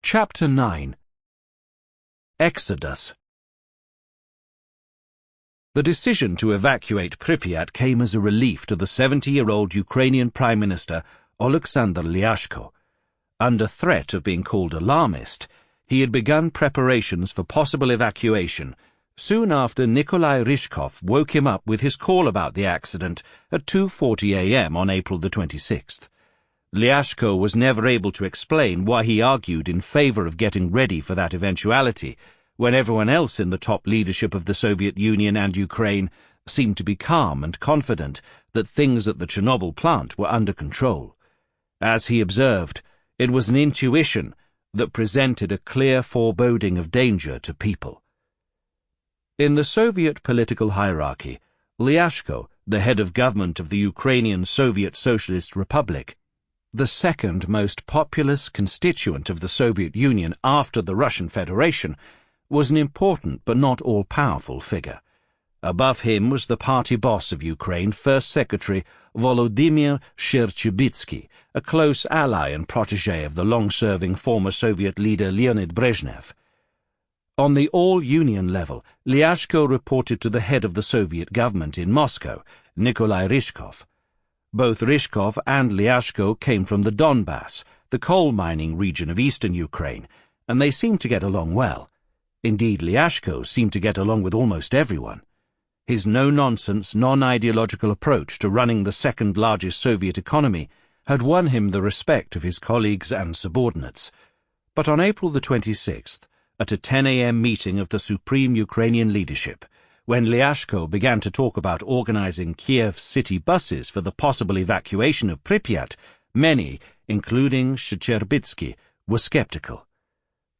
Chapter 9. Exodus. The decision to evacuate Pripyat came as a relief to the 70-year-old Ukrainian Prime Minister Oleksandr Lyashko. Under threat of being called alarmist, he had begun preparations for possible evacuation soon after Nikolai Ryzhkov woke him up with his call about the accident at 2:40 a.m. on April the 26th. Lyashko was never able to explain why he argued in favor of getting ready for that eventuality, when everyone else in the top leadership of the Soviet Union and Ukraine seemed to be calm and confident that things at the Chernobyl plant were under control. As he observed, it was an intuition that presented a clear foreboding of danger to people. In the Soviet political hierarchy, Lyashko, the head of government of the Ukrainian Soviet Socialist Republic, the second most populous constituent of the Soviet Union after the Russian Federation, was an important but not all-powerful figure. Above him was the party boss of Ukraine, First Secretary Volodymyr Chernobyl, a close ally and protégé of the long-serving former Soviet leader Leonid Brezhnev. On the all-union level, Lyashko reported to the head of the Soviet government in Moscow, Nikolai Ryzhkov. Both Ryzhkov and Lyashko came from the Donbass, the coal-mining region of eastern Ukraine, and they seemed to get along well. Indeed, Lyashko seemed to get along with almost everyone. His no-nonsense, non-ideological approach to running the second-largest Soviet economy had won him the respect of his colleagues and subordinates. But on April the 26th, at a 10 a.m. meeting of the Supreme Ukrainian leadership, when Lyashko began to talk about organizing Kiev city buses for the possible evacuation of Pripyat, many, including Chernobyl, were skeptical.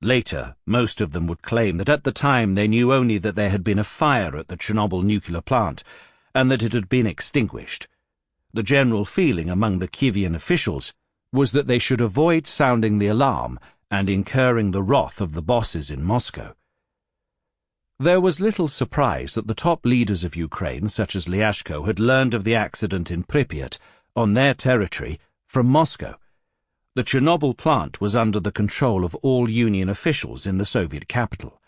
Later, most of them would claim that at the time they knew only that there had been a fire at the Chernobyl nuclear plant and that it had been extinguished. The general feeling among the Kievan officials was that they should avoid sounding the alarm and incurring the wrath of the bosses in Moscow. There was little surprise that the top leaders of Ukraine, such as Lyashko, had learned of the accident in Pripyat, on their territory, from Moscow. The Chernobyl plant was under the control of all Union officials in the Soviet capital.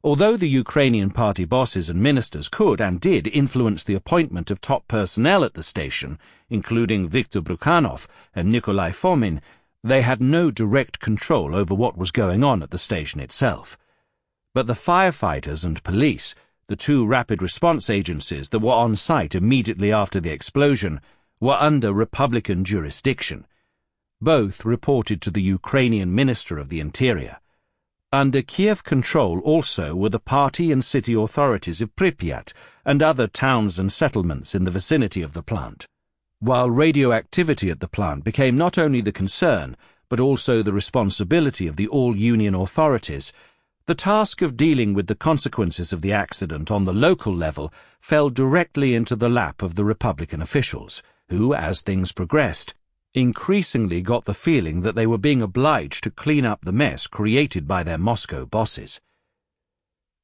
Although the Ukrainian party bosses and ministers could and did influence the appointment of top personnel at the station, including Viktor Brukhanov and Nikolai Fomin, they had no direct control over what was going on at the station itself. But the firefighters and police, the two rapid response agencies that were on site immediately after the explosion, were under Republican jurisdiction. Both reported to the Ukrainian Minister of the Interior. Under Kiev control also were the party and city authorities of Pripyat and other towns and settlements in the vicinity of the plant. While radioactivity at the plant became not only the concern, but also the responsibility of the all-Union authorities, the task of dealing with the consequences of the accident on the local level fell directly into the lap of the Republican officials, who, as things progressed, increasingly got the feeling that they were being obliged to clean up the mess created by their Moscow bosses.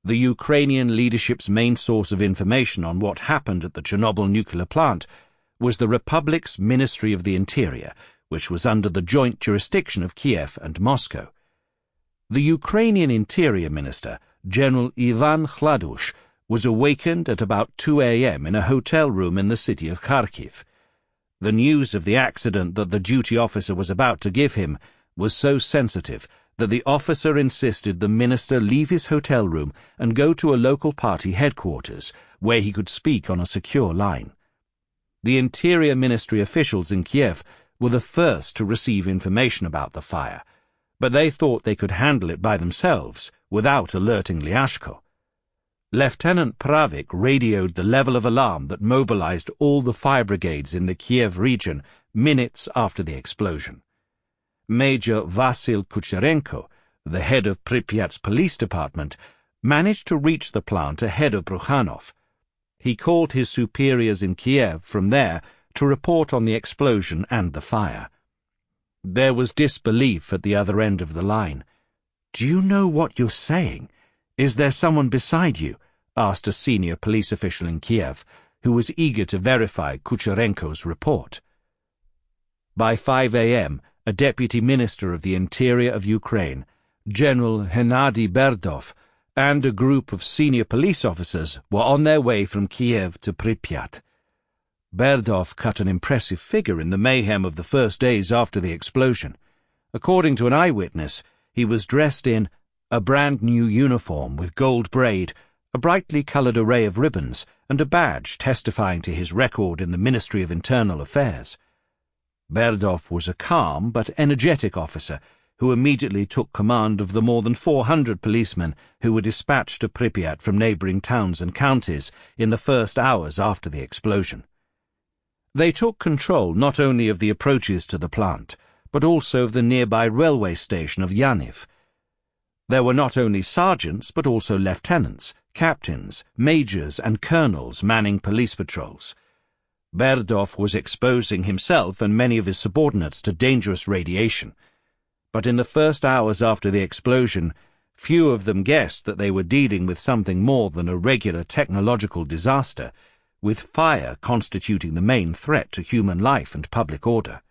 The Ukrainian leadership's main source of information on what happened at the Chernobyl nuclear plant was the Republic's Ministry of the Interior, which was under the joint jurisdiction of Kiev and Moscow. The Ukrainian Interior Minister, General Ivan Hladush, was awakened at about 2 a.m. in a hotel room in the city of Kharkiv. The news of the accident that the duty officer was about to give him was so sensitive that the officer insisted the minister leave his hotel room and go to a local party headquarters, where he could speak on a secure line. The Interior Ministry officials in Kiev were the first to receive information about the fire, but they thought they could handle it by themselves without alerting Lyashko. Lieutenant Pravik radioed the level of alarm that mobilized all the fire brigades in the Kiev region minutes after the explosion. Major Vasil Kucherenko, the head of Pripyat's police department, managed to reach the plant ahead of Brukhanov. He called his superiors in Kiev from there to report on the explosion and the fire. There was disbelief at the other end of the line. "Do you know what you're saying? Is there someone beside you?" asked a senior police official in Kiev, who was eager to verify Kucherenko's report. By 5 a.m., a deputy minister of the Interior of Ukraine, General Hennady Berdov, and a group of senior police officers were on their way from Kiev to Pripyat. Berdov cut an impressive figure in the mayhem of the first days after the explosion. According to an eyewitness, he was dressed in a brand-new uniform with gold braid, a brightly coloured array of ribbons, and a badge testifying to his record in the Ministry of Internal Affairs. Berdov was a calm but energetic officer who immediately took command of the more than 400 policemen who were dispatched to Pripyat from neighbouring towns and counties in the first hours after the explosion. They took control not only of the approaches to the plant, but also of the nearby railway station of Yaniv. There were not only sergeants, but also lieutenants, captains, majors, and colonels manning police patrols. Berdov was exposing himself and many of his subordinates to dangerous radiation. But in the first hours after the explosion, few of them guessed that they were dealing with something more than a regular technological disaster, with fire constituting the main threat to human life and public order.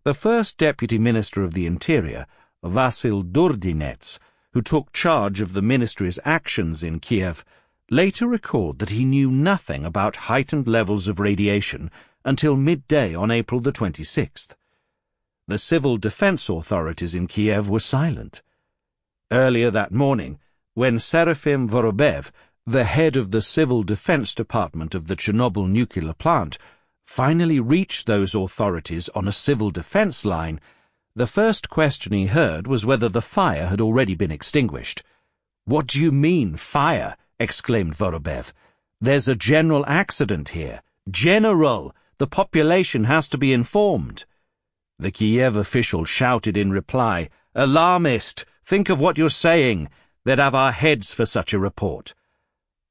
The first Deputy Minister of the Interior, Vasil Durdinets, who took charge of the ministry's actions in Kiev, later recalled that he knew nothing about heightened levels of radiation until midday on April the 26th. The civil defense authorities in Kiev were silent. Earlier that morning, when Serafim Vorobev, the head of the Civil Defense Department of the Chernobyl nuclear plant, finally reached those authorities on a civil defense line, the first question he heard was whether the fire had already been extinguished. "What do you mean, fire?" exclaimed Vorobev. "There's a general accident here. General! The population has to be informed." The Kiev official shouted in reply, "Alarmist! Think of what you're saying. They'd have our heads for such a report."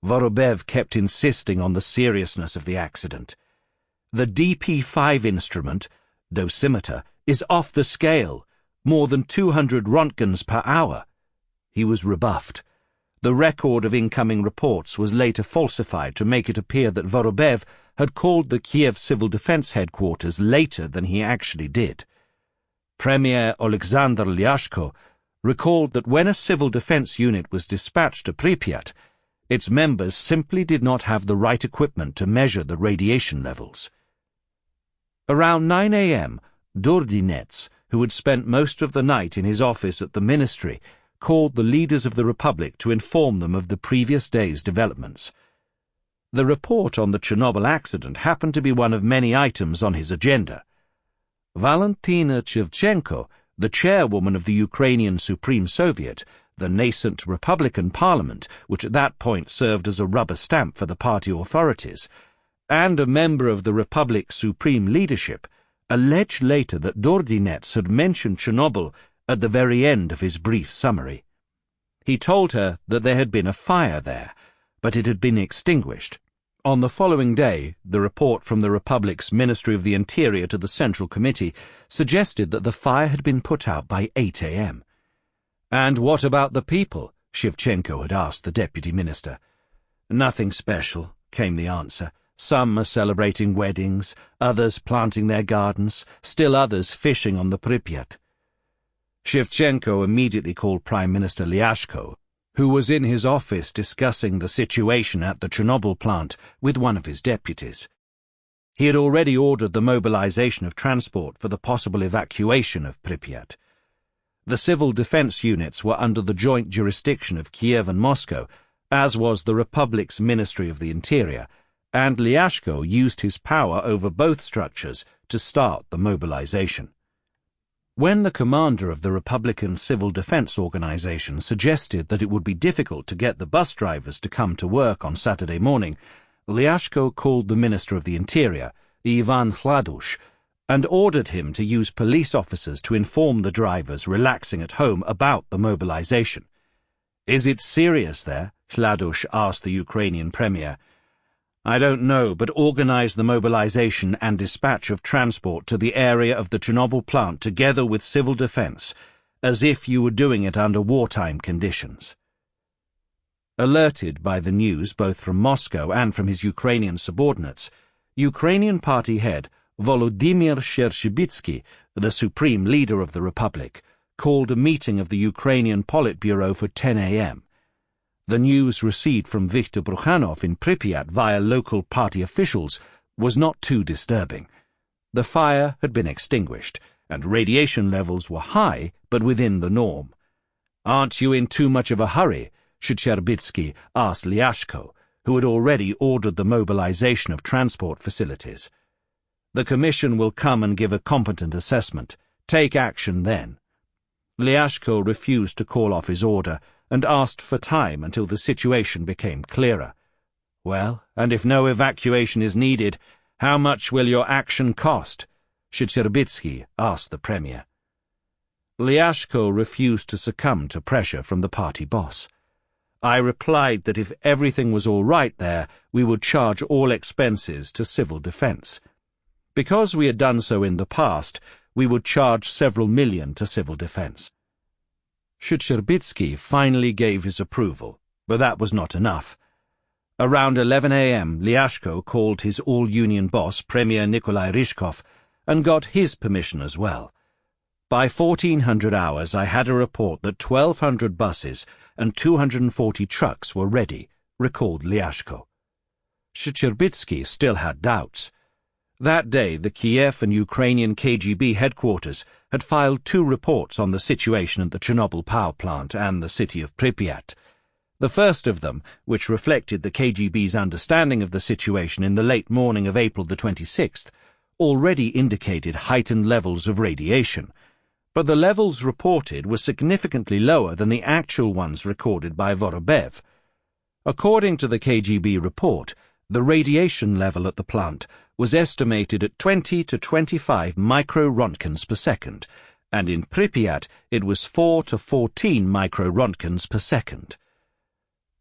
Vorobev kept insisting on the seriousness of the accident. "The DP5 instrument, dosimeter, is off the scale, more than 200 Rontgens per hour." He was rebuffed. The record of incoming reports was later falsified to make it appear that Vorobev had called the Kiev Civil Defense headquarters later than he actually did. Premier Alexander Lyashko recalled that when a civil defense unit was dispatched to Pripyat, its members simply did not have the right equipment to measure the radiation levels. Around 9 a.m., Durdinets, who had spent most of the night in his office at the ministry, called the leaders of the Republic to inform them of the previous day's developments. The report on the Chernobyl accident happened to be one of many items on his agenda. Valentina Shevchenko, the chairwoman of the Ukrainian Supreme Soviet, the nascent Republican Parliament, which at that point served as a rubber stamp for the party authorities, and a member of the Republic's Supreme Leadership, alleged later that Durdinets had mentioned Chernobyl at the very end of his brief summary. He told her that there had been a fire there, but it had been extinguished. On the following day, the report from the Republic's Ministry of the Interior to the Central Committee suggested that the fire had been put out by 8 a.m. "And what about the people?" Shevchenko had asked the Deputy Minister. "Nothing special," came the answer. "Some are celebrating weddings, others planting their gardens, still others fishing on the Pripyat." Shevchenko immediately called Prime Minister Lyashko, who was in his office discussing the situation at the Chernobyl plant with one of his deputies. He had already ordered the mobilization of transport for the possible evacuation of Pripyat. The civil defense units were under the joint jurisdiction of Kiev and Moscow, as was the Republic's Ministry of the Interior, and Lyashko used his power over both structures to start the mobilization. When the commander of the Republican Civil Defense Organization suggested that it would be difficult to get the bus drivers to come to work on Saturday morning, Lyashko called the Minister of the Interior, Ivan Hladush, and ordered him to use police officers to inform the drivers relaxing at home about the mobilization. "Is it serious there?" Hladush asked the Ukrainian premier. "I don't know, but organize the mobilization and dispatch of transport to the area of the Chernobyl plant together with civil defense, as if you were doing it under wartime conditions." Alerted by the news both from Moscow and from his Ukrainian subordinates, Ukrainian party head Volodymyr Shershibitsky, the supreme leader of the Republic, called a meeting of the Ukrainian Politburo for 10 a.m. The news received from Viktor Brukhanov in Pripyat via local party officials was not too disturbing. The fire had been extinguished, and radiation levels were high but within the norm. "Aren't you in too much of a hurry?" Chernobyl asked Lyashko, who had already ordered the mobilization of transport facilities. "The Commission will come and give a competent assessment. Take action then." Lyashko refused to call off his order and asked for time until the situation became clearer. "Well, and if no evacuation is needed, how much will your action cost?" Chernobyl asked the Premier. Lyashko refused to succumb to pressure from the party boss. "I replied that if everything was all right there, we would charge all expenses to civil defense. Because we had done so in the past, we would charge several million to civil defense." Chernobyl finally gave his approval, but that was not enough. Around 11 a.m., Lyashko called his all-union boss, Premier Nikolai Ryzhkov, and got his permission as well. "By 1400 hours, I had a report that 1,200 buses and 240 trucks were ready," recalled Lyashko. Chernobyl still had doubts. That day, the Kiev and Ukrainian KGB headquarters had filed 2 reports on the situation at the Chernobyl power plant and the city of Pripyat. The first of them, which reflected the KGB's understanding of the situation in the late morning of April the 26th, already indicated heightened levels of radiation, but the levels reported were significantly lower than the actual ones recorded by Vorobev. According to the KGB report, the radiation level at the plant was estimated at 20 to 25 microrontgens per second, and in Pripyat it was 4 to 14 microrontgens per second.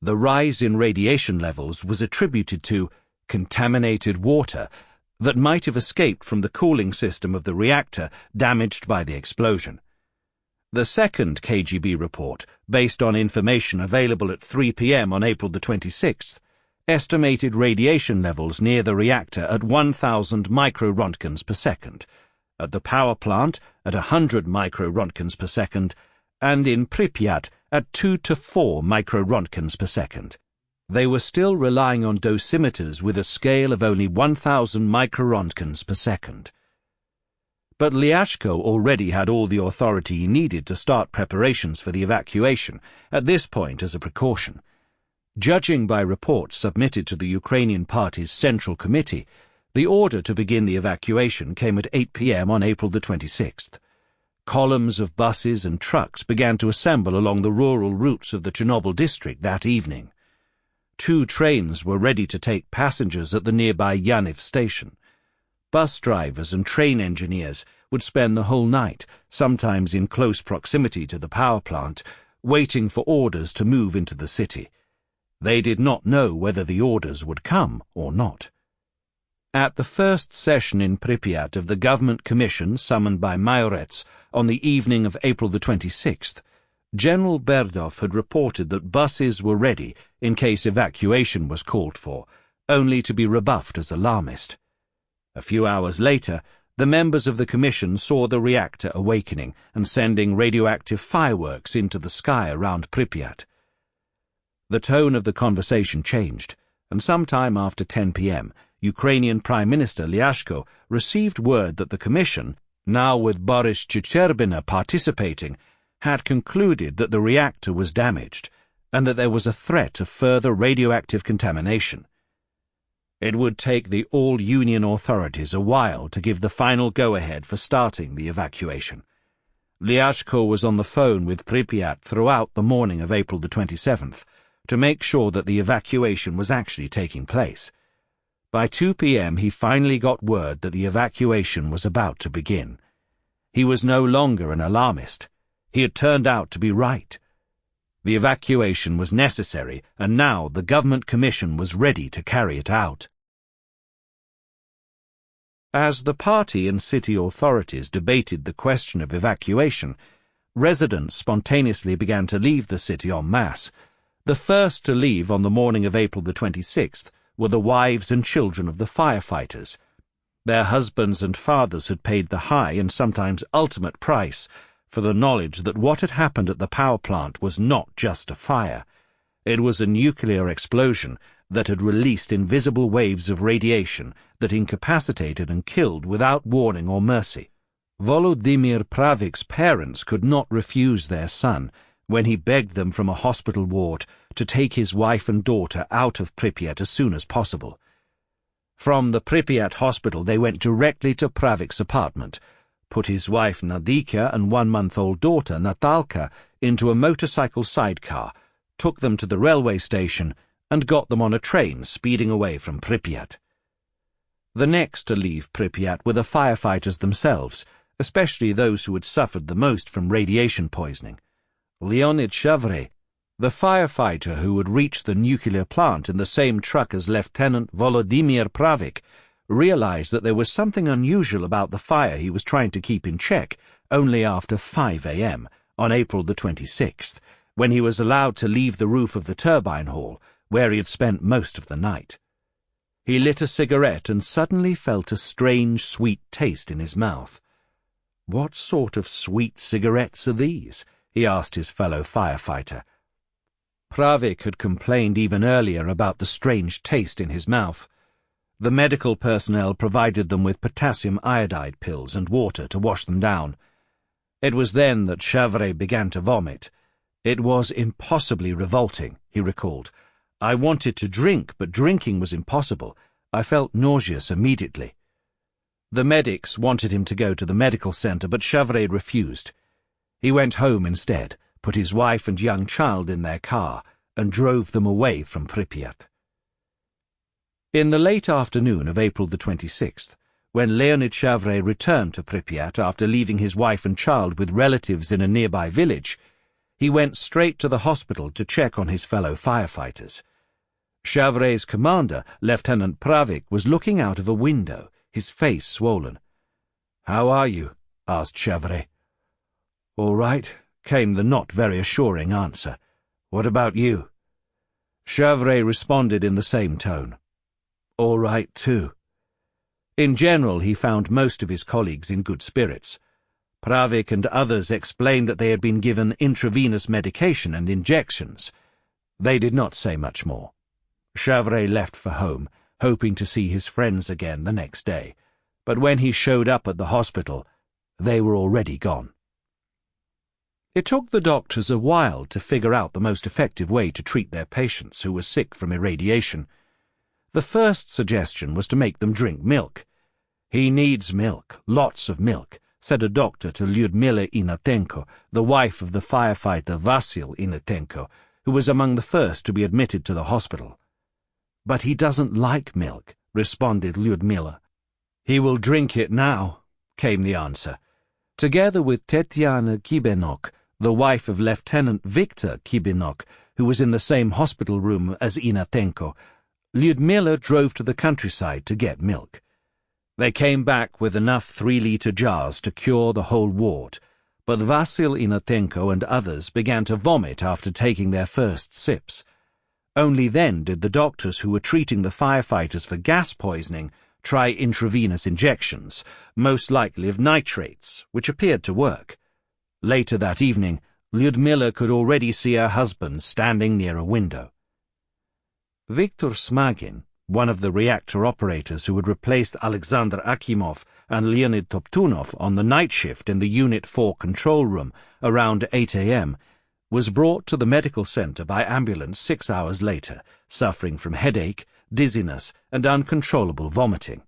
The rise in radiation levels was attributed to contaminated water that might have escaped from the cooling system of the reactor damaged by the explosion. The second KGB report, based on information available at 3 p.m. on April the 26th, estimated radiation levels near the reactor at 1,000 microrontgens per second, at the power plant at 100 microrontgens per second, and in Pripyat at 2 to 4 microrontgens per second. They were still relying on dosimeters with a scale of only 1,000 microrontgens per second. But Lyashko already had all the authority he needed to start preparations for the evacuation, at this point as a precaution. Judging by reports submitted to the Ukrainian Party's Central Committee, the order to begin the evacuation came at 8 p.m. on April the 26th. Columns of buses and trucks began to assemble along the rural routes of the Chernobyl district that evening. 2 trains were ready to take passengers at the nearby Yaniv station. Bus drivers and train engineers would spend the whole night, sometimes in close proximity to the power plant, waiting for orders to move into the city. They did not know whether the orders would come or not. At the first session in Pripyat of the government commission summoned by Mayorets on the evening of April the 26th, General Berdov had reported that buses were ready in case evacuation was called for, only to be rebuffed as alarmist. A few hours later, the members of the commission saw the reactor awakening and sending radioactive fireworks into the sky around Pripyat. The tone of the conversation changed, and sometime after 10 p.m., Ukrainian Prime Minister Lyashko received word that the Commission, now with Boris Chicherbina participating, had concluded that the reactor was damaged and that there was a threat of further radioactive contamination. It would take the all-union authorities a while to give the final go-ahead for starting the evacuation. Lyashko was on the phone with Pripyat throughout the morning of April the 27th to make sure that the evacuation was actually taking place. By 2 p.m. he finally got word that the evacuation was about to begin. He was no longer an alarmist. He had turned out to be right. The evacuation was necessary, and now the government commission was ready to carry it out. As the party and city authorities debated the question of evacuation, residents spontaneously began to leave the city en masse. The first to leave on the morning of April the 26th were the wives and children of the firefighters. Their husbands and fathers had paid the high and sometimes ultimate price for the knowledge that what had happened at the power plant was not just a fire. It was a nuclear explosion that had released invisible waves of radiation that incapacitated and killed without warning or mercy. Volodymyr Pravik's parents could not refuse their son when he begged them from a hospital ward to take his wife and daughter out of Pripyat as soon as possible. From the Pripyat hospital they went directly to Pravik's apartment, put his wife Nadika and 1-month-old daughter Natalka into a motorcycle sidecar, took them to the railway station, and got them on a train speeding away from Pripyat. The next to leave Pripyat were the firefighters themselves, especially those who had suffered the most from radiation poisoning. Leonid Shavre, the firefighter who had reached the nuclear plant in the same truck as Lieutenant Volodymyr Pravik, realized that there was something unusual about the fire he was trying to keep in check only after 5 a.m. on April the 26th, when he was allowed to leave the roof of the turbine hall, where he had spent most of the night. He lit a cigarette and suddenly felt a strange, sweet taste in his mouth. "What sort of sweet cigarettes are these?" he asked his fellow firefighter. Pravik had complained even earlier about the strange taste in his mouth. The medical personnel provided them with potassium iodide pills and water to wash them down. It was then that Shavre began to vomit. It was impossibly revolting, he recalled. "I wanted to drink, but drinking was impossible. I felt nauseous immediately." The medics wanted him to go to the medical center, but Shavre refused. He went home instead, put his wife and young child in their car, and drove them away from Pripyat. In the late afternoon of April the 26th, when Leonid Shavre returned to Pripyat after leaving his wife and child with relatives in a nearby village, he went straight to the hospital to check on his fellow firefighters. Shavre's commander, Lieutenant Pravik, was looking out of a window, his face swollen. "How are you?" asked Shavre. "All right," came the not very assuring answer. "What about you?" Shavre responded in the same tone. "All right, too." In general, he found most of his colleagues in good spirits. Pravik and others explained that they had been given intravenous medication and injections. They did not say much more. Shavre left for home, hoping to see his friends again the next day, but when he showed up at the hospital, they were already gone. It took the doctors a while to figure out the most effective way to treat their patients who were sick from irradiation. The first suggestion was to make them drink milk. "He needs milk, lots of milk," said a doctor to Lyudmila Inatenko, the wife of the firefighter Vasil Inatenko, who was among the first to be admitted to the hospital. "But he doesn't like milk," responded Lyudmila. "He will drink it now," came the answer. Together with Tetiana Kibenok, the wife of Lieutenant Viktor Kibenok, who was in the same hospital room as Inatenko, Lyudmila drove to the countryside to get milk. They came back with enough 3-liter jars to cure the whole ward, but Vasil Inatenko and others began to vomit after taking their first sips. Only then did the doctors who were treating the firefighters for gas poisoning try intravenous injections, most likely of nitrates, which appeared to work. Later that evening, Lyudmila could already see her husband standing near a window. Viktor Smagin, one of the reactor operators who had replaced Alexander Akimov and Leonid Toptunov on the night shift in the Unit 4 control room around 8 a.m., was brought to the medical center by ambulance 6 hours later, suffering from headache, dizziness, and uncontrollable vomiting.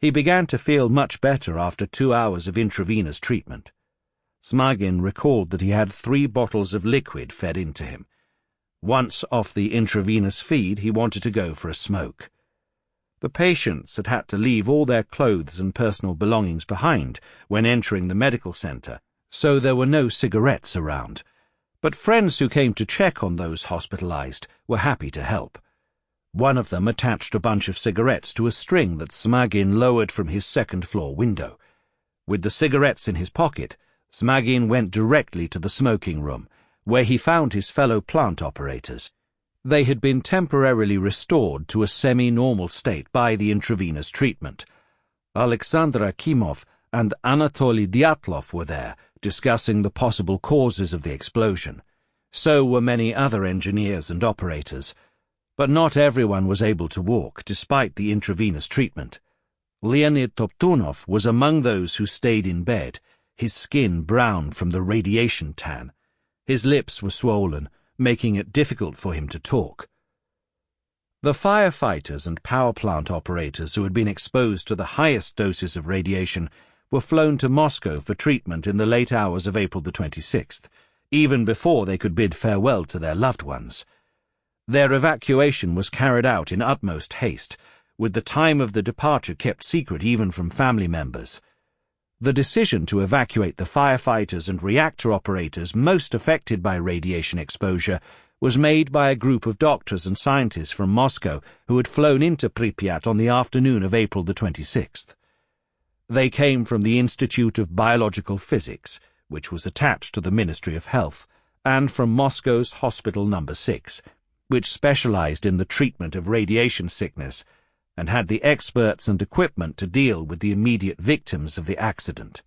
He began to feel much better after 2 hours of intravenous treatment. Smagin recalled that he had 3 bottles of liquid fed into him. Once off the intravenous feed, he wanted to go for a smoke. The patients had to leave all their clothes and personal belongings behind when entering the medical center, so there were no cigarettes around. But friends who came to check on those hospitalized were happy to help. One of them attached a bunch of cigarettes to a string that Smagin lowered from his second-floor window. With the cigarettes in his pocket, Smagin went directly to the smoking room, where he found his fellow plant operators. They had been temporarily restored to a semi-normal state by the intravenous treatment. Alexander Akimov and Anatoly Dyatlov were there, discussing the possible causes of the explosion. So were many other engineers and operators. But not everyone was able to walk, despite the intravenous treatment. Leonid Toptunov was among those who stayed in bed, his skin brown from the radiation tan. His lips were swollen, making it difficult for him to talk. The firefighters and power plant operators who had been exposed to the highest doses of radiation were flown to Moscow for treatment in the late hours of April the 26th, even before they could bid farewell to their loved ones. Their evacuation was carried out in utmost haste, with the time of the departure kept secret even from family members. The decision to evacuate the firefighters and reactor operators most affected by radiation exposure was made by a group of doctors and scientists from Moscow who had flown into Pripyat on the afternoon of April the 26th. They came from the Institute of Biological Physics, which was attached to the Ministry of Health, and from Moscow's Hospital No. 6, which specialized in the treatment of radiation sickness and had the experts and equipment to deal with the immediate victims of the accident.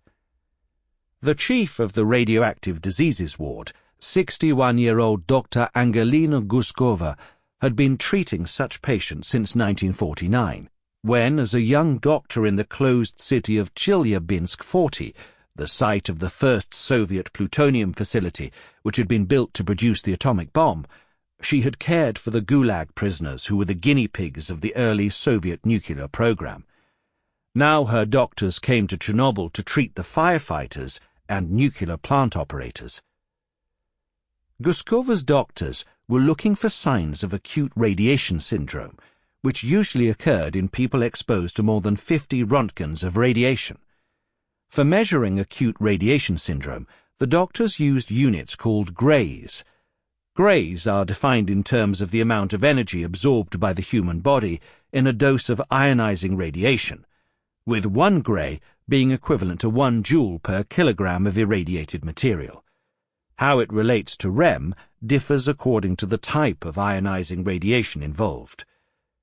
The chief of the radioactive diseases ward, 61-year-old Dr. Angelina Guskova, had been treating such patients since 1949, when, as a young doctor in the closed city of Chelyabinsk 40, the site of the first Soviet plutonium facility which had been built to produce the atomic bomb, she had cared for the Gulag prisoners who were the guinea pigs of the early Soviet nuclear program. Now her doctors came to Chernobyl to treat the firefighters and nuclear plant operators. Guskova's doctors were looking for signs of acute radiation syndrome, which usually occurred in people exposed to more than 50 Röntgens of radiation. For measuring acute radiation syndrome, the doctors used units called grays. Grays are defined in terms of the amount of energy absorbed by the human body in a dose of ionizing radiation, with 1 gray being equivalent to 1 joule per kilogram of irradiated material. How it relates to REM differs according to the type of ionizing radiation involved.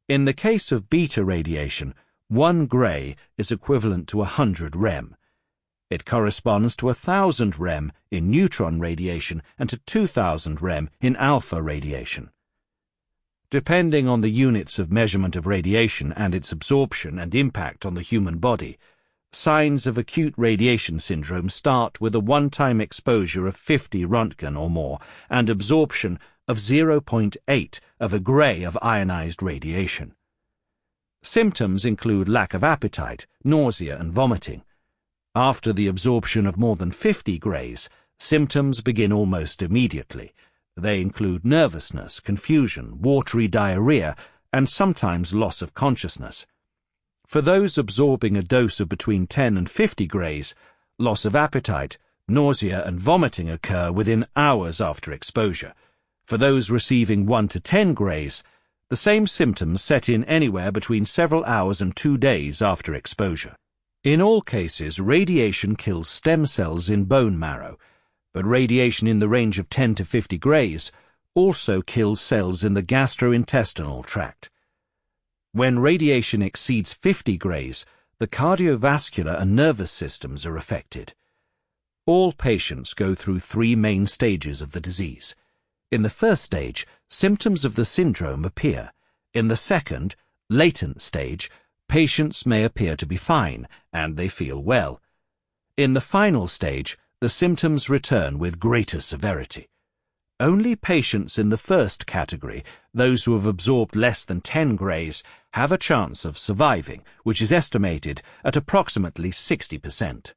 In the case of beta radiation, 1 gray is equivalent to 100 REM. It corresponds to 1,000 REM in neutron radiation and to 2,000 REM in alpha radiation. Depending on the units of measurement of radiation and its absorption and impact on the human body, signs of acute radiation syndrome start with a one-time exposure of 50 Röntgen or more and absorption of 0.8 of a gray of ionized radiation. Symptoms include lack of appetite, nausea and vomiting. After the absorption of more than 50 grays, symptoms begin almost immediately. They include nervousness, confusion, watery diarrhea, and sometimes loss of consciousness. For those absorbing a dose of between 10 and 50 grays, loss of appetite, nausea and vomiting occur within hours after exposure. For those receiving 1 to 10 grays, the same symptoms set in anywhere between several hours and 2 days after exposure. In all cases, radiation kills stem cells in bone marrow, but radiation in the range of 10 to 50 grays also kills cells in the gastrointestinal tract. When radiation exceeds 50 grays, the cardiovascular and nervous systems are affected. All patients go through 3 main stages of the disease. In the first stage, symptoms of the syndrome appear. In the second, latent stage, patients may appear to be fine, and they feel well. In the final stage, the symptoms return with greater severity. Only patients in the first category, those who have absorbed less than 10 grays, have a chance of surviving, which is estimated at approximately 60%.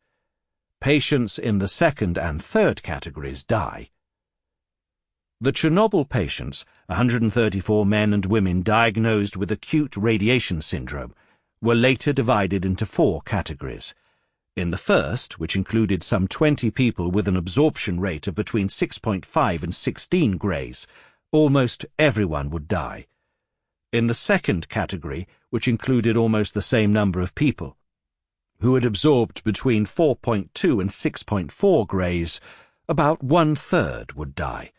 Patients in the second and third categories die. The Chernobyl patients, 134 men and women diagnosed with acute radiation syndrome, were later divided into 4 categories. In the first, which included some 20 people with an absorption rate of between 6.5 and 16 grays, almost everyone would die. In the second category, which included almost the same number of people, who had absorbed between 4.2 and 6.4 grays, about 1/3 would die.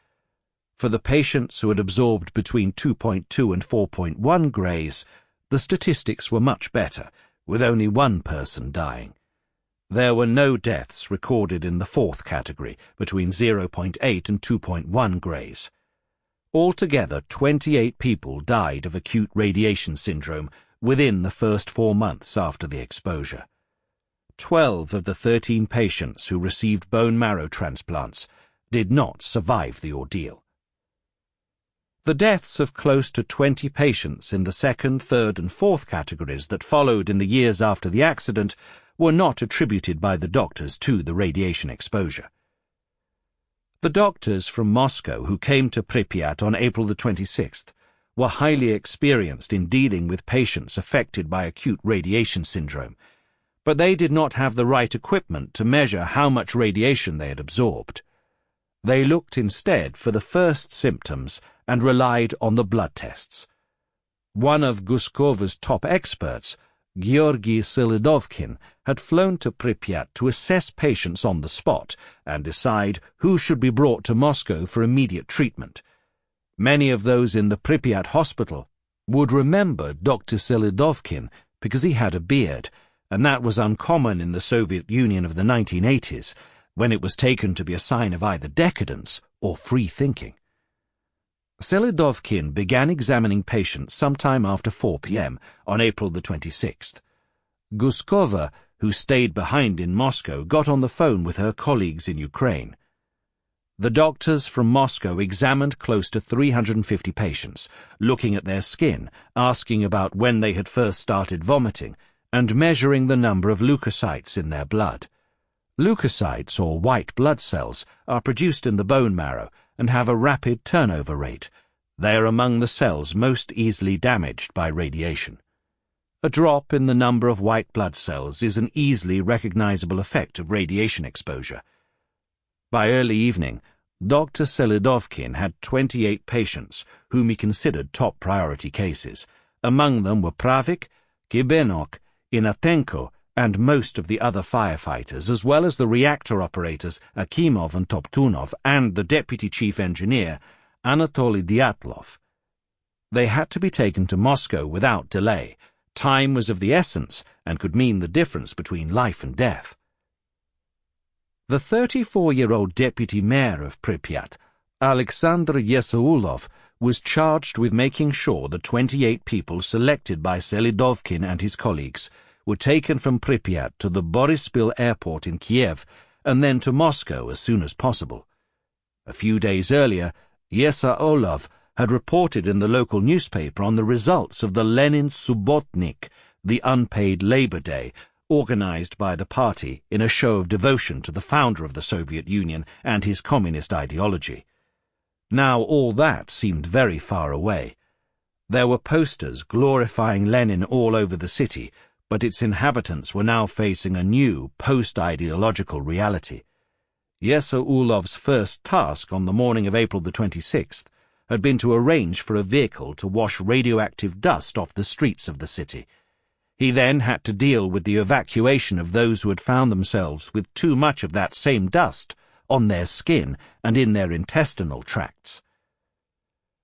For the patients who had absorbed between 2.2 and 4.1 grays, the statistics were much better, with only 1 person dying. There were no deaths recorded in the fourth category, between 0.8 and 2.1 grays. Altogether, 28 people died of acute radiation syndrome within the first 4 months after the exposure. 12 of the 13 patients who received bone marrow transplants did not survive the ordeal. The deaths of close to 20 patients in the second, third and fourth categories that followed in the years after the accident were not attributed by the doctors to the radiation exposure. The doctors from Moscow who came to Pripyat on April the 26th were highly experienced in dealing with patients affected by acute radiation syndrome, but they did not have the right equipment to measure how much radiation they had absorbed. They looked instead for the first symptoms and relied on the blood tests. One of Guskova's top experts, Georgy Selidovkin, had flown to Pripyat to assess patients on the spot and decide who should be brought to Moscow for immediate treatment. Many of those in the Pripyat hospital would remember Dr. Selidovkin because he had a beard, and that was uncommon in the Soviet Union of the 1980s, when it was taken to be a sign of either decadence or free thinking. Selidovkin began examining patients sometime after 4 p.m. on April the 26th. Guskova, who stayed behind in Moscow, got on the phone with her colleagues in Ukraine. The doctors from Moscow examined close to 350 patients, looking at their skin, asking about when they had first started vomiting, and measuring the number of leukocytes in their blood. Leukocytes, or white blood cells, are produced in the bone marrow and have a rapid turnover rate. They are among the cells most easily damaged by radiation. A drop in the number of white blood cells is an easily recognizable effect of radiation exposure. By early evening, Dr. Selidovkin had 28 patients whom he considered top priority cases. Among them were Pravik, Kibenok, Inatenko, and most of the other firefighters, as well as the reactor operators Akimov and Toptunov and the deputy chief engineer, Anatoly Dyatlov. They had to be taken to Moscow without delay. Time was of the essence and could mean the difference between life and death. The 34-year-old deputy mayor of Pripyat, Alexander Yesaulov, was charged with making sure the 28 people selected by Selidovkin and his colleagues were taken from Pripyat to the Boryspil airport in Kiev and then to Moscow as soon as possible. A few days earlier, Yesaulov had reported in the local newspaper on the results of the Lenin Subbotnik, the unpaid Labor Day, organized by the party in a show of devotion to the founder of the Soviet Union and his communist ideology. Now all that seemed very far away. There were posters glorifying Lenin all over the city, but its inhabitants were now facing a new, post-ideological reality. Yesaulov's first task on the morning of April the 26th had been to arrange for a vehicle to wash radioactive dust off the streets of the city. He then had to deal with the evacuation of those who had found themselves with too much of that same dust on their skin and in their intestinal tracts.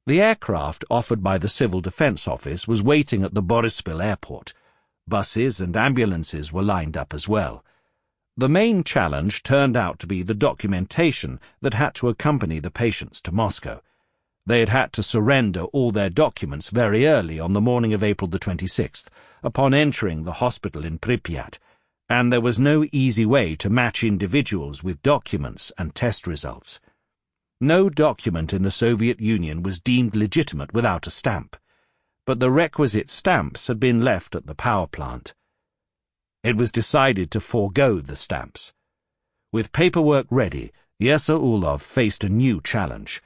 The aircraft offered by the Civil Defense Office was waiting at the Boryspil airport. Buses and ambulances were lined up as well. The main challenge turned out to be the documentation that had to accompany the patients to Moscow. They had to surrender all their documents very early on the morning of April the 26th, upon entering the hospital in Pripyat, and there was no easy way to match individuals with documents and test results. No document in the Soviet Union was deemed legitimate without a stamp, but the requisite stamps had been left at the power plant. It was decided to forego the stamps. With paperwork ready, Yesaulov faced a new challenge,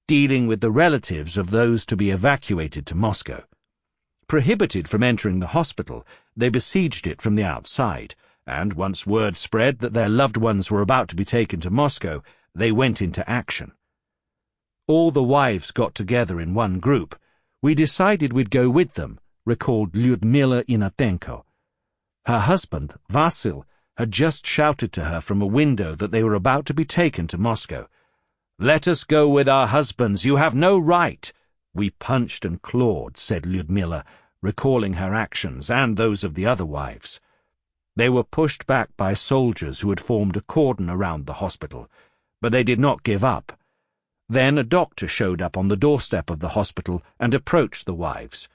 dealing with the relatives of those to be evacuated to Moscow. Prohibited from entering the hospital, they besieged it from the outside, and once word spread that their loved ones were about to be taken to Moscow, they went into action. All the wives got together in one group. We decided we'd go with them, recalled Lyudmila Inatenko. Her husband, Vasil, had just shouted to her from a window that they were about to be taken to Moscow. "Let us go with our husbands, you have no right." "We punched and clawed," said Lyudmila, recalling her actions and those of the other wives. They were pushed back by soldiers who had formed a cordon around the hospital, but they did not give up. Then a doctor showed up on the doorstep of the hospital and approached the wives.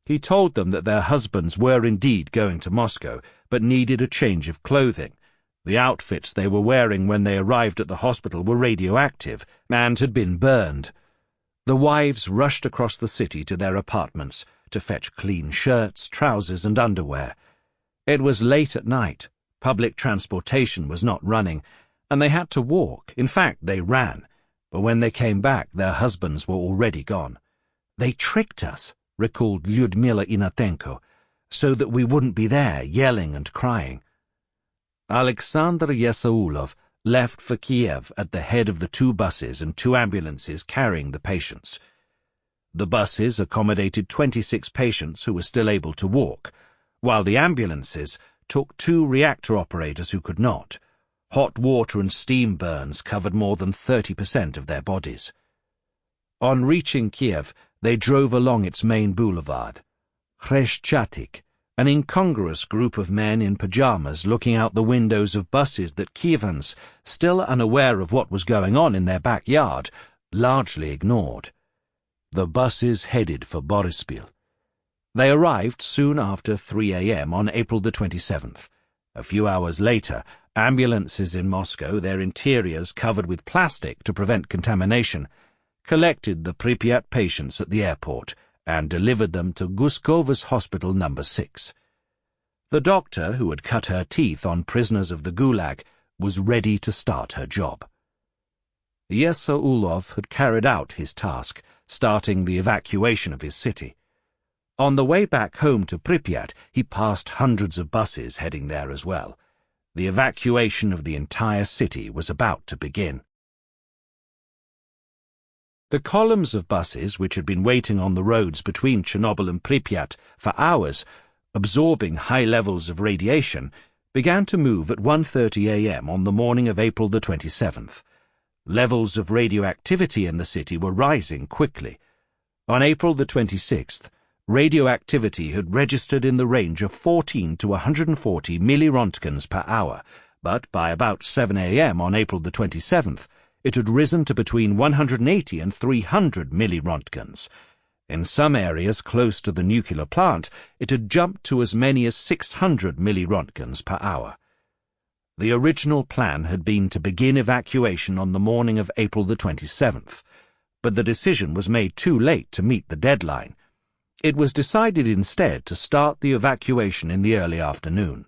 He told them that their husbands were indeed going to Moscow, but needed a change of clothing. The outfits they were wearing when they arrived at the hospital were radioactive and had been burned. The wives rushed across the city to their apartments to fetch clean shirts, trousers, and underwear. It was late at night, public transportation was not running, and they had to walk. In fact, they ran, but when they came back, their husbands were already gone. "They tricked us," recalled Lyudmila Inatenko, "so that we wouldn't be there, yelling and crying." Alexander Yesaulov left for Kiev at the head of the 2 buses and 2 ambulances carrying the patients. The buses accommodated 26 patients who were still able to walk, while the ambulances took 2 reactor operators who could not. Hot water and steam burns covered more than 30% of their bodies. On reaching Kiev, they drove along its main boulevard. Khreshchatyk, an incongruous group of men in pajamas looking out the windows of buses that Kievans, still unaware of what was going on in their backyard, largely ignored. The buses headed for Boryspil. They arrived soon after 3 a.m. on April the 27th. A few hours later, ambulances in Moscow, their interiors covered with plastic to prevent contamination, collected the Pripyat patients at the airport and delivered them to Guskova's Hospital No. 6. The doctor, who had cut her teeth on prisoners of the Gulag, was ready to start her job. Yesaulov had carried out his task, starting the evacuation of his city. On the way back home to Pripyat, he passed hundreds of buses heading there as well. The evacuation of the entire city was about to begin. The columns of buses, which had been waiting on the roads between Chernobyl and Pripyat for hours, absorbing high levels of radiation, began to move at 1:30 a.m. on the morning of April the 27th. Levels of radioactivity in the city were rising quickly. On April the 26th, radioactivity had registered in the range of 14 to 140 millirontgens per hour, but by about 7 a.m. on April the 27th, it had risen to between 180 and 300 millirontgens. In some areas close to the nuclear plant, it had jumped to as many as 600 millirontgens per hour. The original plan had been to begin evacuation on the morning of April the 27th, but the decision was made too late to meet the deadline. It was decided instead to start the evacuation in the early afternoon.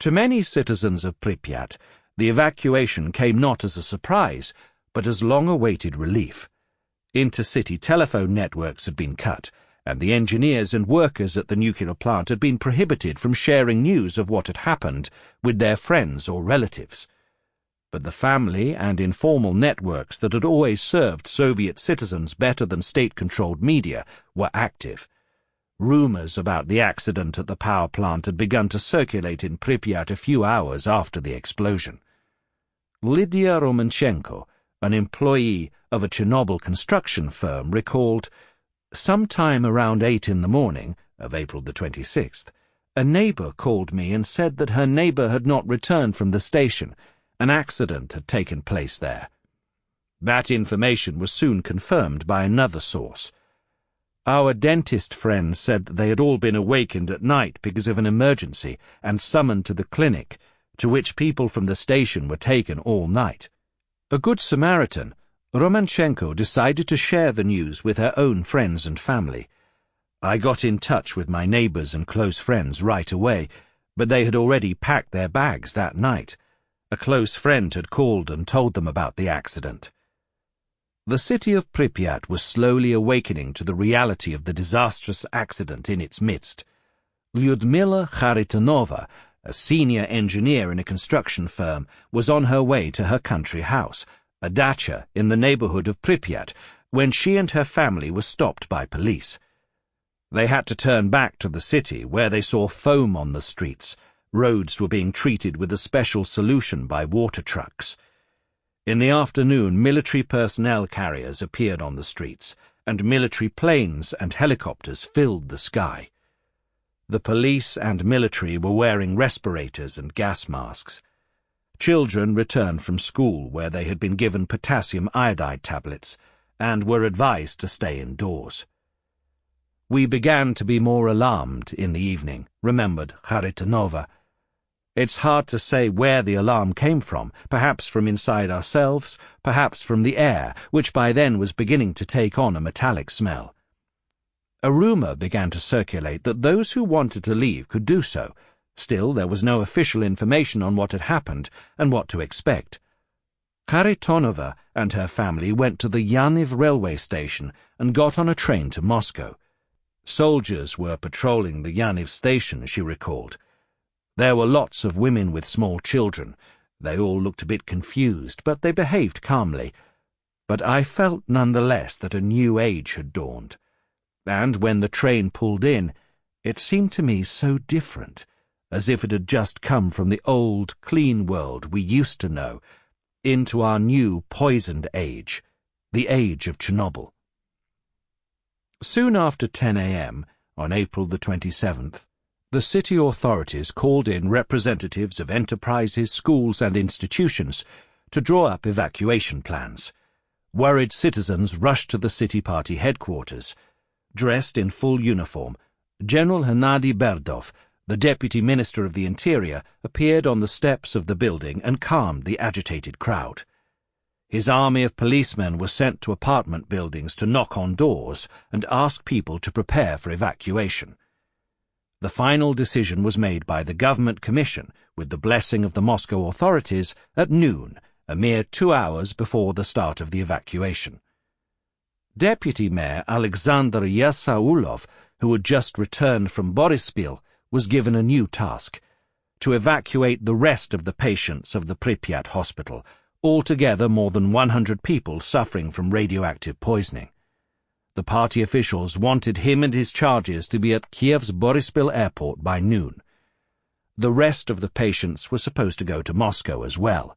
To many citizens of Pripyat, the evacuation came not as a surprise, but as long-awaited relief. Intercity telephone networks had been cut, and the engineers and workers at the nuclear plant had been prohibited from sharing news of what had happened with their friends or relatives. But the family and informal networks that had always served Soviet citizens better than state-controlled media were active. Rumors about the accident at the power plant had begun to circulate in Pripyat a few hours after the explosion. Lydia Romanchenko, an employee of a Chernobyl construction firm, recalled, "Sometime around 8 in the morning of April the 26th, a neighbor called me and said that her neighbor had not returned from the station. An accident had taken place there." That information was soon confirmed by another source. "Our dentist friends said that they had all been awakened at night because of an emergency and summoned to the clinic, to which people from the station were taken all night." A good Samaritan, Romanchenko decided to share the news with her own friends and family. "I got in touch with my neighbors and close friends right away, but they had already packed their bags that night. A close friend had called and told them about the accident." The city of Pripyat was slowly awakening to the reality of the disastrous accident in its midst. Lyudmila Kharitonova, a senior engineer in a construction firm, was on her way to her country house, a dacha in the neighborhood of Pripyat, when she and her family were stopped by police. They had to turn back to the city, where they saw foam on the streets. Roads were being treated with a special solution by water trucks. In the afternoon, military personnel carriers appeared on the streets, and military planes and helicopters filled the sky. The police and military were wearing respirators and gas masks. Children returned from school where they had been given potassium iodide tablets and were advised to stay indoors. We began to be more alarmed in the evening, remembered Kharitonova. It's hard to say where the alarm came from, perhaps from inside ourselves, perhaps from the air, which by then was beginning to take on a metallic smell. A rumour began to circulate that those who wanted to leave could do so. Still, there was no official information on what had happened and what to expect. Kharitonova and her family went to the Yaniv railway station and got on a train to Moscow. Soldiers were patrolling the Yaniv station, she recalled. There were lots of women with small children. They all looked a bit confused, but they behaved calmly. But I felt nonetheless that a new age had dawned. And when the train pulled in, it seemed to me so different, as if it had just come from the old, clean world we used to know, into our new, poisoned age, the age of Chernobyl. Soon after 10 a.m., on April the 27th, the city authorities called in representatives of enterprises, schools and institutions to draw up evacuation plans. Worried citizens rushed to the city party headquarters. Dressed in full uniform, General Hennady Berdov, the Deputy Minister of the Interior, appeared on the steps of the building and calmed the agitated crowd. His army of policemen was sent to apartment buildings to knock on doors and ask people to prepare for evacuation. The final decision was made by the Government Commission, with the blessing of the Moscow authorities, at noon, a mere 2 hours before the start of the evacuation. Deputy Mayor Alexander Yasaulov, who had just returned from Boryspil, was given a new task: to evacuate the rest of the patients of the Pripyat hospital, altogether more than 100 people suffering from radioactive poisoning. The party officials wanted him and his charges to be at Kiev's Boryspil airport by noon. The rest of the patients were supposed to go to Moscow as well.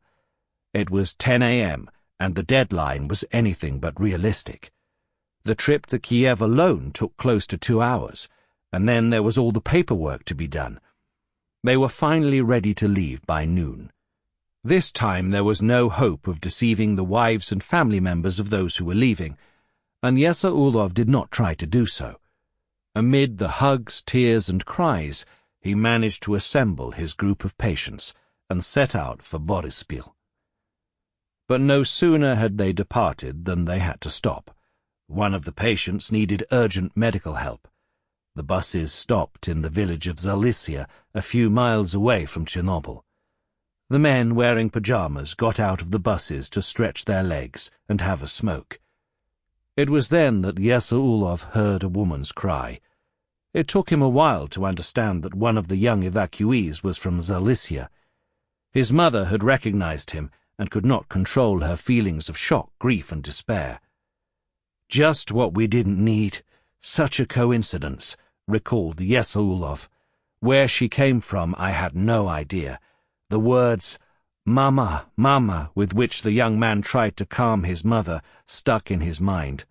It was 10 a.m., and the deadline was anything but realistic. The trip to Kiev alone took close to 2 hours, and then there was all the paperwork to be done. They were finally ready to leave by noon. This time there was no hope of deceiving the wives and family members of those who were leaving, and Yasaulov did not try to do so. Amid the hugs, tears, and cries, he managed to assemble his group of patients and set out for Boryspil. But no sooner had they departed than they had to stop. One of the patients needed urgent medical help. The buses stopped in the village of Zalisia, a few miles away from Chernobyl. The men wearing pajamas got out of the buses to stretch their legs and have a smoke. It was then that Yasaulov heard a woman's cry. It took him a while to understand that one of the young evacuees was from Zalisia. His mother had recognized him and could not control her feelings of shock, grief, and despair. "Just what we didn't need. Such a coincidence," recalled Yasaulov. Where she came from, I had no idea. The words, "Mama, Mama," with which the young man tried to calm his mother, stuck in his mind.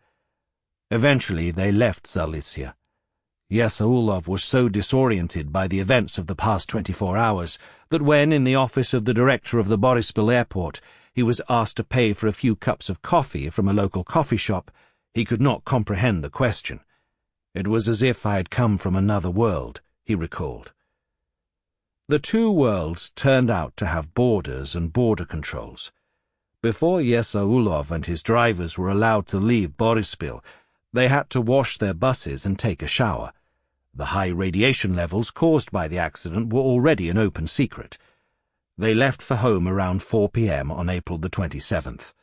Eventually they left Zalisia. Yasaulov was so disoriented by the events of the past 24 hours that when, in the office of the director of the Boryspil airport, he was asked to pay for a few cups of coffee from a local coffee shop, he could not comprehend the question. "It was as if I had come from another world," he recalled. The two worlds turned out to have borders and border controls. Before Yasaulov and his drivers were allowed to leave Boryspil, they had to wash their buses and take a shower. The high radiation levels caused by the accident were already an open secret. They left for home around 4 p.m. on April the 27th.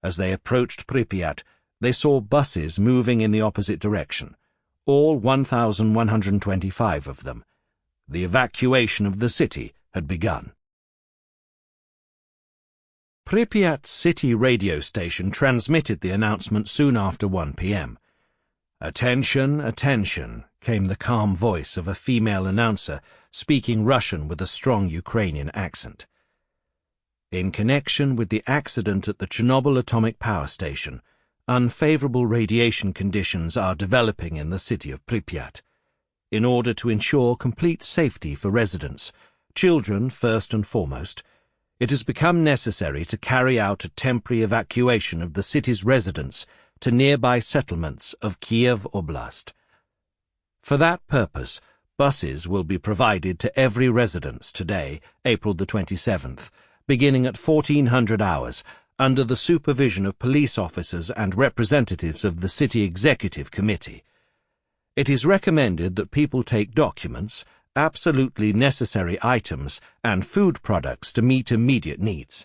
As they approached Pripyat, they saw buses moving in the opposite direction, all 1,125 of them. The evacuation of the city had begun. Pripyat city radio station transmitted the announcement soon after 1 p.m. "Attention, attention," came the calm voice of a female announcer speaking Russian with a strong Ukrainian accent. In connection with the accident at the Chernobyl atomic power station, unfavorable radiation conditions are developing in the city of Pripyat. in order to ensure complete safety for residents, children first and foremost. It has become necessary to carry out a temporary evacuation of the city's residents to nearby settlements of Kiev Oblast. For that purpose, buses will be provided to every residence today, April the 27th, beginning at 1400 hours, under the supervision of police officers and representatives of the City Executive Committee. It is recommended that people take documents, absolutely necessary items, and food products to meet immediate needs.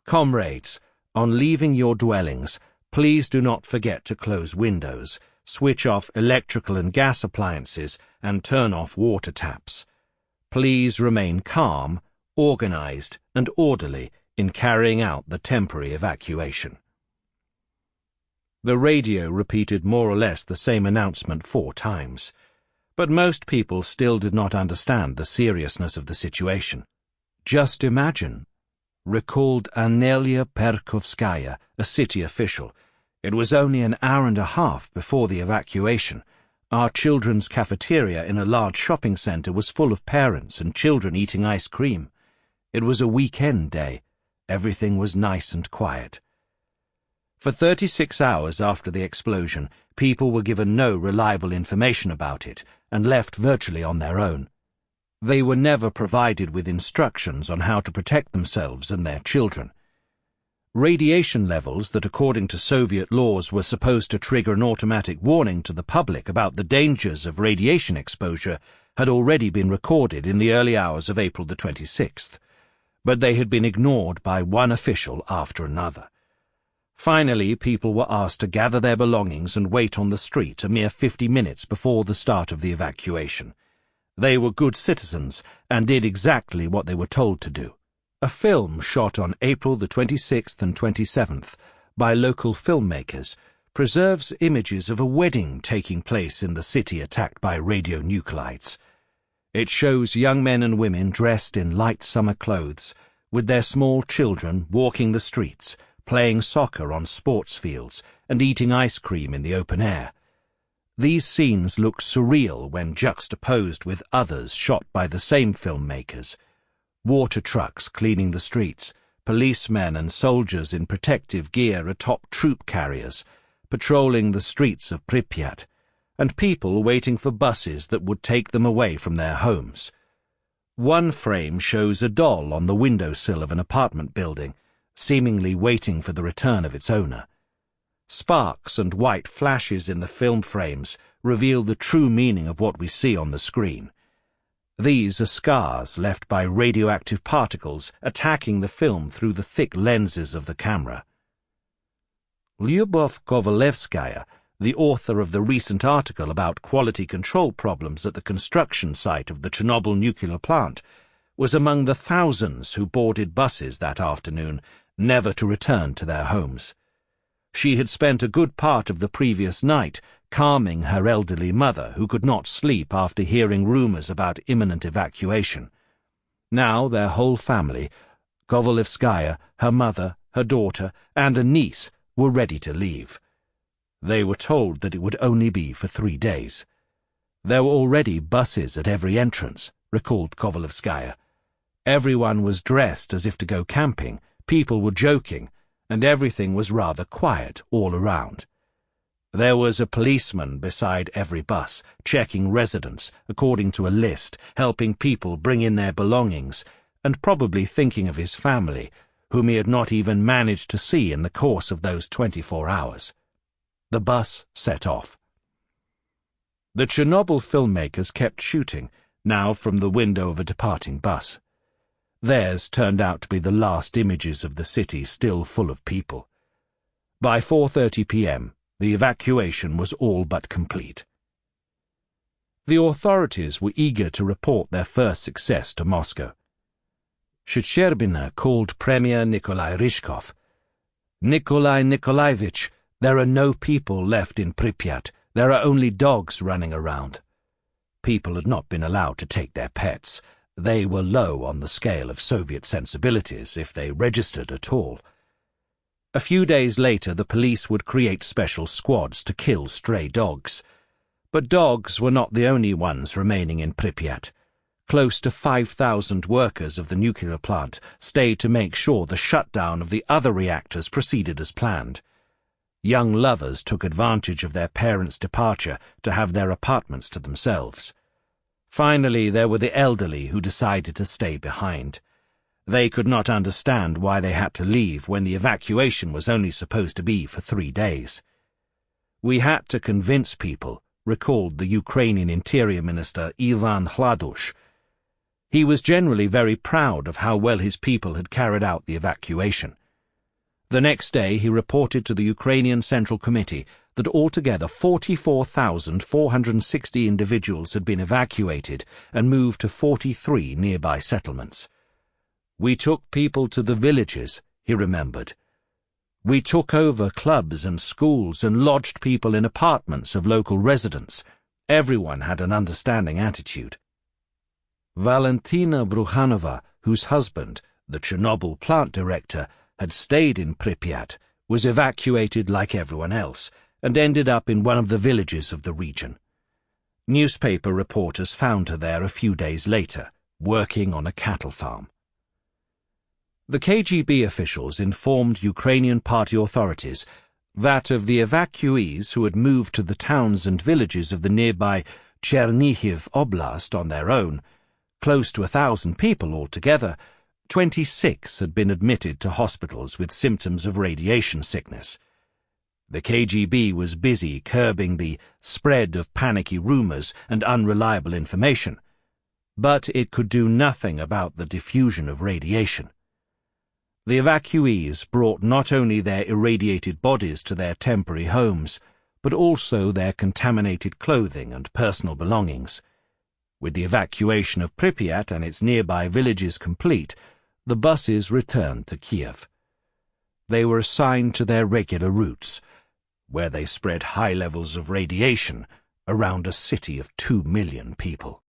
Comrades, on leaving your dwellings, please do not forget to close windows, switch off electrical and gas appliances, and turn off water taps. Please remain calm, organized, and orderly in carrying out the temporary evacuation. The radio repeated more or less the same announcement 4 times, but most people still did not understand the seriousness of the situation. Just imagine, recalled Anelia Perkovskaya, a city official. It was only an hour and a half before the evacuation. Our children's cafeteria in a large shopping centre was full of parents and children eating ice cream. It was a weekend day. Everything was nice and quiet. For 36 hours after the explosion, people were given no reliable information about it and left virtually on their own. They were never provided with instructions on how to protect themselves and their children. Radiation levels that, according to Soviet laws, were supposed to trigger an automatic warning to the public about the dangers of radiation exposure had already been recorded in the early hours of April the 26th, but they had been ignored by one official after another. Finally, people were asked to gather their belongings and wait on the street a mere 50 minutes before the start of the evacuation. They were good citizens and did exactly what they were told to do. A film shot on April the 26th and 27th by local filmmakers preserves images of a wedding taking place in the city attacked by radionuclides. It shows young men and women dressed in light summer clothes, with their small children walking the streets, playing soccer on sports fields, and eating ice cream in the open air. These scenes look surreal when juxtaposed with others shot by the same filmmakers. Water trucks cleaning the streets, policemen and soldiers in protective gear atop troop carriers, patrolling the streets of Pripyat, and people waiting for buses that would take them away from their homes. One frame shows a doll on the windowsill of an apartment building, seemingly waiting for the return of its owner. Sparks and white flashes in the film frames reveal the true meaning of what we see on the screen. These are scars left by radioactive particles attacking the film through the thick lenses of the camera. Lyubov Kovalevskaya, the author of the recent article about quality control problems at the construction site of the Chernobyl nuclear plant, was among the thousands who boarded buses that afternoon, never to return to their homes. She had spent a good part of the previous night calming her elderly mother, who could not sleep after hearing rumors about imminent evacuation. Now their whole family, Kovalevskaya, her mother, her daughter, and a niece, were ready to leave. They were told that it would only be for 3 days. There were already buses at every entrance, recalled Kovalevskaya. Everyone was dressed as if to go camping, people were joking, and everything was rather quiet all around. There was a policeman beside every bus, checking residents according to a list, helping people bring in their belongings, and probably thinking of his family, whom he had not even managed to see in the course of those 24 hours. The bus set off. The Chernobyl filmmakers kept shooting, now from the window of a departing bus. Theirs turned out to be the last images of the city still full of people. By 4:30 p.m., the evacuation was all but complete. The authorities were eager to report their first success to Moscow. Shecherbina called Premier Nikolai Ryzhkov. "Nikolai Nikolaevich, there are no people left in Pripyat. There are only dogs running around." People had not been allowed to take their pets. They were low on the scale of Soviet sensibilities, if they registered at all. A few days later, the police would create special squads to kill stray dogs. But dogs were not the only ones remaining in Pripyat. Close to 5,000 workers of the nuclear plant stayed to make sure the shutdown of the other reactors proceeded as planned. Young lovers took advantage of their parents' departure to have their apartments to themselves. Finally, there were the elderly who decided to stay behind. They could not understand why they had to leave when the evacuation was only supposed to be for 3 days. "We had to convince people," recalled the Ukrainian Interior Minister Ivan Hladush. He was generally very proud of how well his people had carried out the evacuation. The next day he reported to the Ukrainian Central Committee that altogether 44,460 individuals had been evacuated and moved to 43 nearby settlements. "We took people to the villages," he remembered. "We took over clubs and schools and lodged people in apartments of local residents. Everyone had an understanding attitude." Valentina Brukhanova, whose husband, the Chernobyl plant director, had stayed in Pripyat, was evacuated like everyone else and ended up in one of the villages of the region. Newspaper reporters found her there a few days later, working on a cattle farm. The KGB officials informed Ukrainian party authorities that of the evacuees who had moved to the towns and villages of the nearby Chernihiv Oblast on their own, close to 1,000 people altogether, 26 had been admitted to hospitals with symptoms of radiation sickness. The KGB was busy curbing the spread of panicky rumors and unreliable information, but it could do nothing about the diffusion of radiation. The evacuees brought not only their irradiated bodies to their temporary homes, but also their contaminated clothing and personal belongings. With the evacuation of Pripyat and its nearby villages complete, the buses returned to Kiev. They were assigned to their regular routes, where they spread high levels of radiation around a city of 2 million people.